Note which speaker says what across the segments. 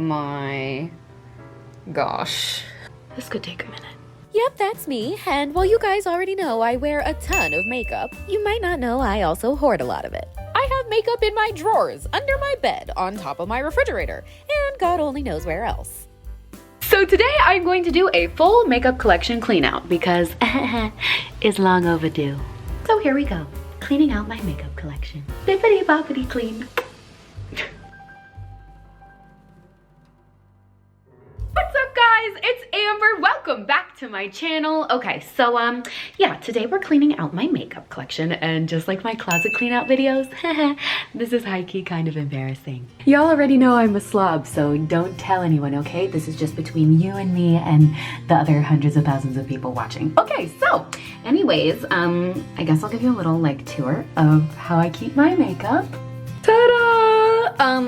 Speaker 1: my gosh.
Speaker 2: This could take a minute.
Speaker 3: Yep, that's me. And while you guys already know I wear a ton of makeup, you might not know I also hoard a lot of it. I have makeup in my drawers, under my bed, on top of my refrigerator, and God only knows where else.
Speaker 2: So today I'm going to do a full makeup collection clean out because it's long overdue. So here we go, cleaning out my makeup collection. Bippity boppity clean. What's up guys, it's Amber, welcome back to my channel. Okay, so yeah, today we're cleaning out my makeup collection, and just like my closet clean out videos, this is high-key kind of embarrassing. Y'all already know I'm a slob, so don't tell anyone, okay? This is just between you and me and the other hundreds of thousands of people watching. Okay, so anyways, I guess I'll give you a little like tour of how I keep my makeup. Ta-da!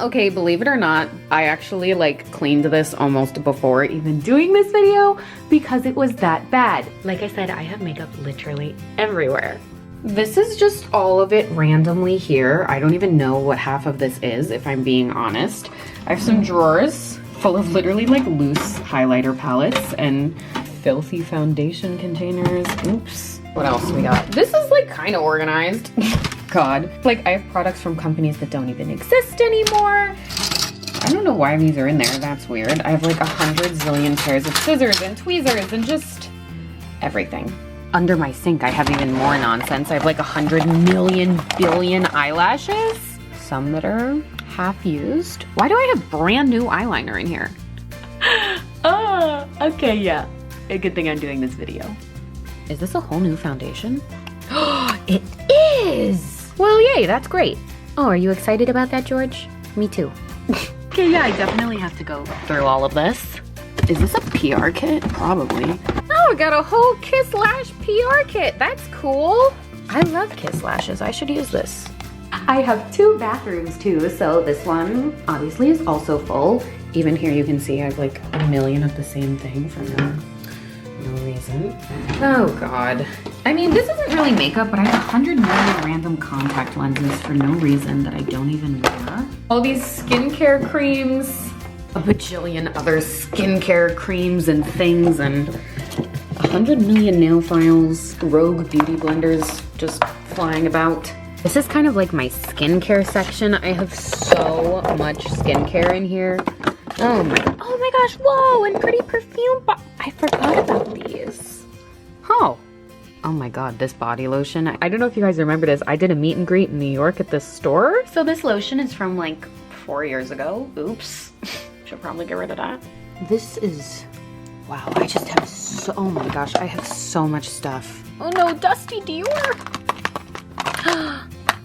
Speaker 1: Okay, believe it or not, I actually like cleaned this almost before even doing this video because it was that bad.
Speaker 2: Like I said, I have makeup literally everywhere.
Speaker 1: This is just all of it randomly here. I don't even know what half of this is, if I'm being honest. I have some drawers full of literally like loose highlighter palettes and filthy foundation containers. Oops. What else we got? This is like kind of organized. God. Like, I have products from companies that don't even exist anymore. I don't know why these are in there. That's weird. I have like 100 zillion pairs of scissors and tweezers and just everything. Under my sink, I have even more nonsense. I have like 100 million billion eyelashes. Some that are half used. Why do I have brand new eyeliner in here?
Speaker 2: Oh, okay, yeah. A good thing I'm doing this video.
Speaker 1: Is this a whole new foundation?
Speaker 3: It is!
Speaker 1: Well, yay, that's great. Oh, are you excited about that, George? Me too.
Speaker 2: Okay, yeah, I definitely have to go through all of this.
Speaker 1: Is this a PR kit? Probably. Oh, I got a whole Kiss Lash PR kit. That's cool. I love Kiss Lashes. I should use this. I have 2 bathrooms too, so this one obviously is also full. Even here you can see I have like a million of the same thing for no reason. Oh God. I mean, this isn't really makeup, but I have 100 million random contact lenses for no reason that I don't even wear. All these skincare creams, a bajillion other skincare creams and things, and 100 million nail files, rogue beauty blenders just flying about. This is kind of like my skincare section. I have so much skincare in here. Oh my gosh, whoa, and pretty perfume. I forgot about these. Oh my God, this body lotion. I don't know if you guys remember this. I did a meet and greet in New York at this store.
Speaker 2: So this lotion is from like 4 years ago. Oops. Should probably get rid of that.
Speaker 1: This is, wow, I just have so, oh my gosh, I have so much stuff. Oh no, Dusty Dior.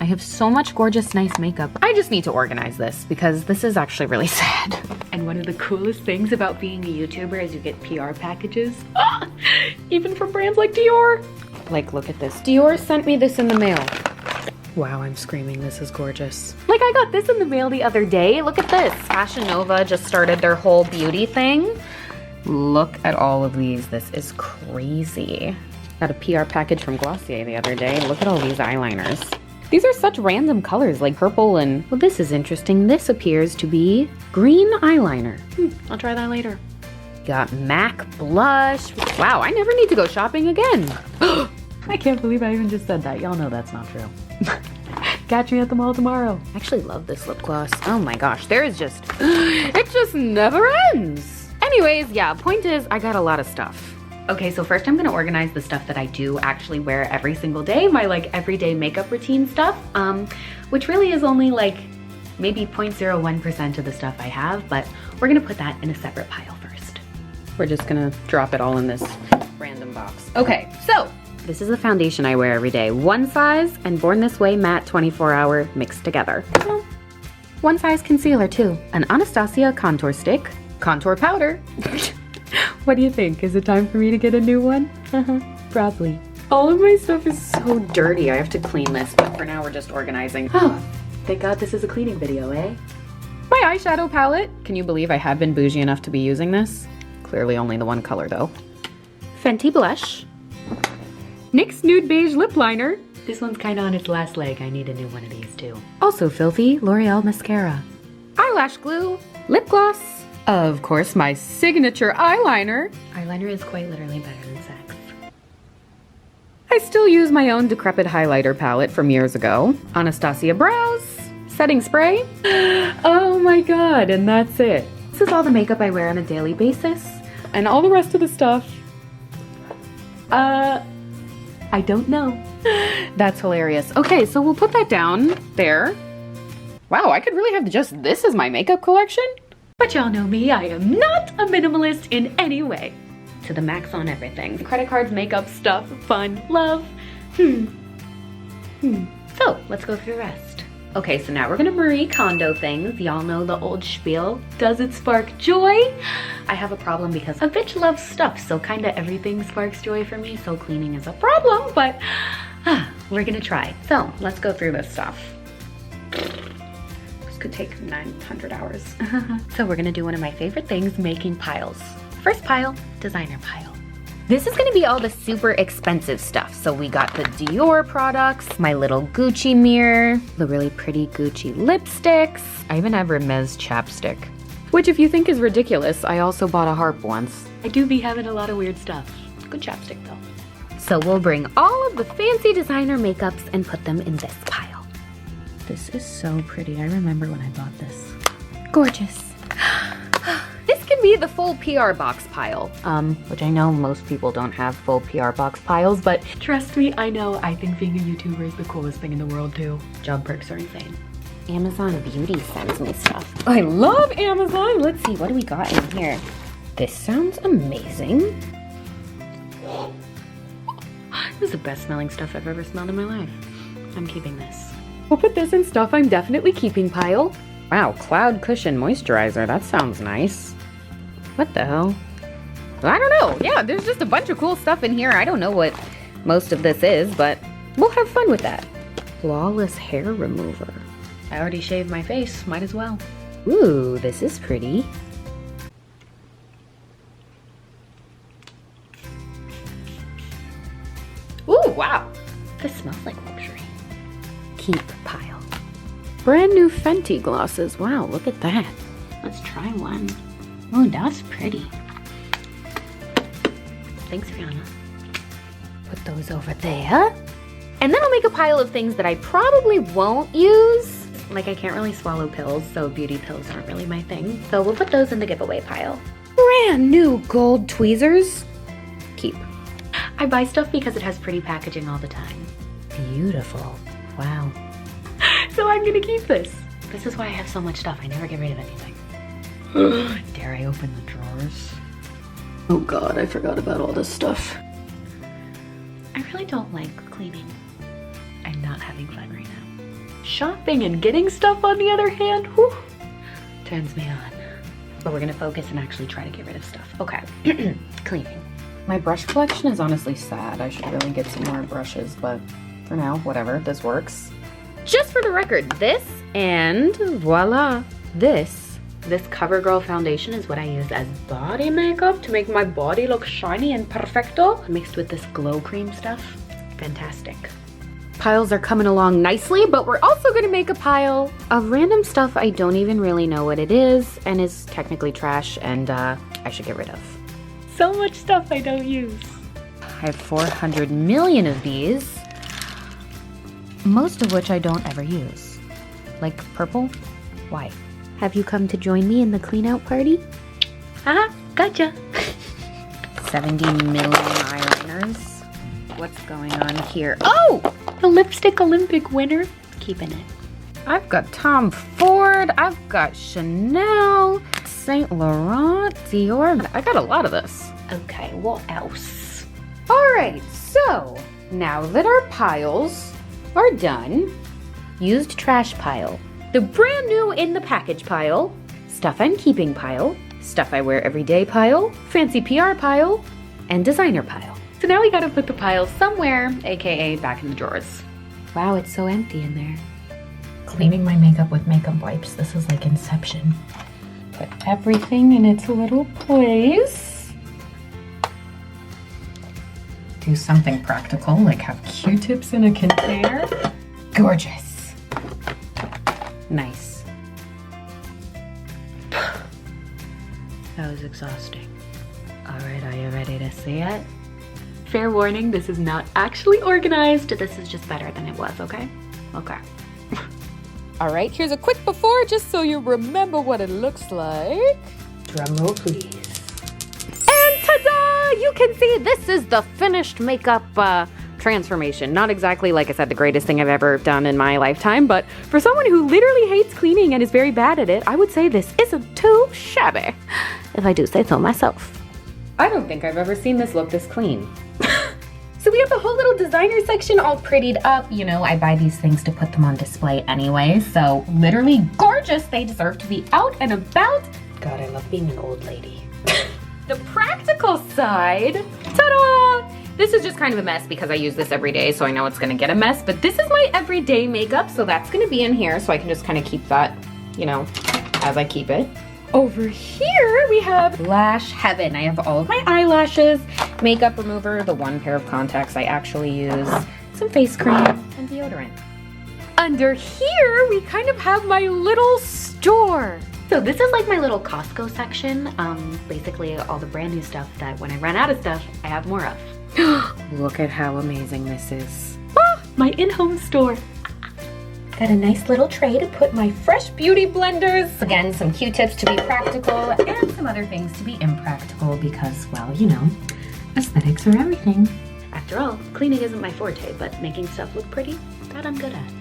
Speaker 1: I have so much gorgeous, nice makeup. I just need to organize this because this is actually really sad.
Speaker 2: And one of the coolest things about being a YouTuber is you get PR packages. Even from brands like Dior.
Speaker 1: Like, look at this. Dior sent me this in the mail. Wow, I'm screaming. This is gorgeous. Like, I got this in the mail the other day. Look at this. Fashion Nova just started their whole beauty thing. Look at all of these. This is crazy. Got a PR package from Glossier the other day. Look at all these eyeliners. These are such random colors, like purple and, well, this is interesting. This appears to be green eyeliner.
Speaker 2: I'll try that later.
Speaker 1: Got MAC blush. Wow, I never need to go shopping again.
Speaker 2: I can't believe I even just said that. Y'all know that's not true. Catch me at the mall tomorrow.
Speaker 1: I actually love this lip gloss. Oh my gosh, there is just, it just never ends. Anyways, yeah, point is I got a lot of stuff.
Speaker 2: Okay, so first I'm gonna organize the stuff that I do actually wear every single day, my like everyday makeup routine stuff, which really is only like maybe 0.01% of the stuff I have, but we're gonna put that in a separate pile first.
Speaker 1: We're just gonna drop it all in this random box. Okay, so this is the foundation I wear every day. One size and Born This Way matte 24-hour mixed together. Well, one size concealer too. An Anastasia contour stick, contour powder.
Speaker 2: What do you think? Is it time for me to get a new one? Probably.
Speaker 1: All of my stuff is so dirty. I have to clean this, but for now we're just organizing.
Speaker 2: Oh, thank God this is a cleaning video, eh?
Speaker 1: My eyeshadow palette. Can you believe I have been bougie enough to be using this? Clearly only the one color though. Fenty blush. NYX Nude Beige Lip Liner.
Speaker 2: This one's kind of on its last leg. I need a new one of these too.
Speaker 1: Also filthy L'Oreal mascara. Eyelash glue. Lip gloss. Of course, my signature eyeliner.
Speaker 2: Eyeliner is quite literally better than sex.
Speaker 1: I still use my own decrepit highlighter palette from years ago. Anastasia Brows, setting spray. Oh my god, and that's it.
Speaker 2: This is all the makeup I wear on a daily basis.
Speaker 1: And all the rest of the stuff, I don't know. That's hilarious. Okay, so we'll put that down there. Wow, I could really have just this as my makeup collection?
Speaker 2: But y'all know me, I am not a minimalist in any way. To the max on everything. Credit cards, makeup, stuff, fun, love. So, let's go through the rest. Okay, so now we're gonna Marie Kondo things. Y'all know the old spiel. Does it spark joy? I have a problem because a bitch loves stuff, so kinda everything sparks joy for me, so cleaning is a problem, but we're gonna try. So, let's go through this stuff. This could take 900 hours. So we're gonna do one of my favorite things, making piles. First pile, designer pile.
Speaker 1: This is gonna be all the super expensive stuff. So we got the Dior products, my little Gucci mirror, the really pretty Gucci lipsticks. I even have Hermes chapstick. Which if you think is ridiculous, I also bought a harp once.
Speaker 2: I do be having a lot of weird stuff. Good chapstick though.
Speaker 1: So we'll bring all of the fancy designer makeups and put them in this pile. This is so pretty. I remember when I bought this. Gorgeous. This can be the full PR box pile, which I know most people don't have full PR box piles, but
Speaker 2: Trust me, I know. I think being a YouTuber is the coolest thing in the world too. Job perks are insane.
Speaker 1: Amazon Beauty sends me stuff. I love Amazon. Let's see, what do we got in here? This sounds amazing.
Speaker 2: This is the best smelling stuff I've ever smelled in my life. I'm keeping this.
Speaker 1: We'll put this in stuff I'm definitely keeping pile. Wow, Cloud Cushion Moisturizer. That sounds nice. What the hell? I don't know. Yeah, there's just a bunch of cool stuff in here. I don't know what most of this is, but we'll have fun with that. Flawless hair remover.
Speaker 2: I already shaved my face. Might as well.
Speaker 1: Ooh, this is pretty.
Speaker 2: Ooh, wow. This smells like luxury.
Speaker 1: Keep pile. Brand new Fenty glosses. Wow, look at that.
Speaker 2: Let's try one. Oh, that's pretty. Thanks, Rihanna.
Speaker 1: Put those over there. And then I'll make a pile of things that I probably won't use.
Speaker 2: Like, I can't really swallow pills, so beauty pills aren't really my thing. So we'll put those in the giveaway pile.
Speaker 1: Brand new gold tweezers. Keep.
Speaker 2: I buy stuff because it has pretty packaging all the time.
Speaker 1: Beautiful. Wow.
Speaker 2: So I'm gonna keep this. This is why I have so much stuff. I never get rid of anything. Dare I open the drawers?
Speaker 1: Oh god, I forgot about all this stuff.
Speaker 2: I really don't like cleaning. I'm not having fun right now. Shopping and getting stuff, on the other hand, whew, turns me on. But we're gonna focus and actually try to get rid of stuff. Okay, cleaning.
Speaker 1: My brush collection is honestly sad. I should really get some more brushes, but for now, whatever, this works. Just for the record, this and voila, this
Speaker 2: CoverGirl foundation is what I use as body makeup to make my body look shiny and perfecto. Mixed with this glow cream stuff. Fantastic.
Speaker 1: Piles are coming along nicely, but we're also gonna make a pile of random stuff I don't even really know what it is and is technically trash and I should get rid of.
Speaker 2: So much stuff I don't use.
Speaker 1: I have 400 million of these, most of which I don't ever use. Like purple? Why? Have you come to join me in the clean out party?
Speaker 2: Gotcha.
Speaker 1: 70 million eyeliners. What's going on here? Oh!
Speaker 2: The lipstick Olympic winner. Keeping it.
Speaker 1: I've got Tom Ford, I've got Chanel, Saint Laurent, Dior. I got a lot of this.
Speaker 2: Okay, what else?
Speaker 1: All right, so now that our piles are done, used trash pile, the brand new in the package pile, stuff I'm keeping pile, stuff I wear every day pile, fancy PR pile, and designer pile.
Speaker 2: So now we gotta put the pile somewhere, aka back in the drawers.
Speaker 1: Wow, it's so empty in there.
Speaker 4: Cleaning my makeup with makeup wipes. This is like Inception. Put everything in its little place. Do something practical, like have Q-tips in a container. Gorgeous.
Speaker 1: Nice.
Speaker 2: That was exhausting. All right, are you ready to see it? Fair warning, this is not actually organized. This is just better than it was, okay? Okay.
Speaker 3: All right, here's a quick before just so you remember what it looks like.
Speaker 1: Drum roll, please. And ta-da! You can see this is the finished makeup transformation. Not exactly, like I said, the greatest thing I've ever done in my lifetime, but for someone who literally hates cleaning and is very bad at it, I would say this isn't too shabby, if I do say so myself. I don't think I've ever seen this look this clean. So we have the whole little designer section all prettied up. You know, I buy these things to put them on display anyway, so literally gorgeous. They deserve to be out and about. God, I love being an old lady. The practical side, ta-da! This is just kind of a mess because I use this every day, so I know it's gonna get a mess, but this is my everyday makeup, so that's gonna be in here, so I can just kind of keep that, you know, as I keep it. Over here, we have Lash Heaven. I have all of my eyelashes, makeup remover, the one pair of contacts I actually use, some face cream, and deodorant. Under here, we kind of have my little store.
Speaker 2: So this is like my little Costco section. Basically all the brand new stuff that when I run out of stuff, I have more of.
Speaker 1: Look at how amazing this is.
Speaker 2: Ah, my in-home store.
Speaker 1: Got a nice little tray to put my fresh beauty blenders. Again, some Q-tips to be practical and some other things to be impractical because, well, you know, aesthetics are everything.
Speaker 2: After all, cleaning isn't my forte, but making stuff look pretty, that I'm good at.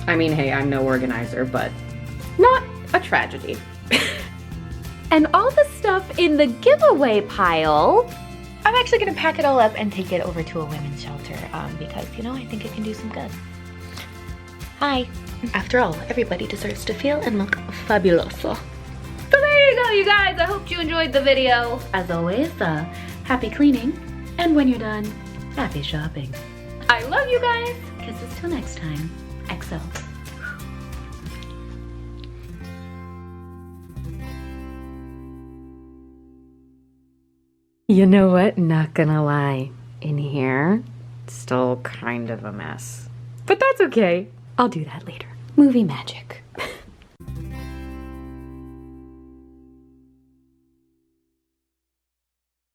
Speaker 1: I mean, hey, I'm no organizer, but not a tragedy.
Speaker 2: And all the stuff in the giveaway pile, I'm actually gonna pack it all up and take it over to a women's shelter because, you know, I think it can do some good. Hi. After all, everybody deserves to feel and look fabulous. So there you go, you guys. I hope you enjoyed the video. As always, happy cleaning. And when you're done, happy shopping. I love you guys. Kisses till next time. XO.
Speaker 1: You know what? Not gonna lie. In here, it's still kind of a mess. But that's okay. I'll do that later. Movie magic.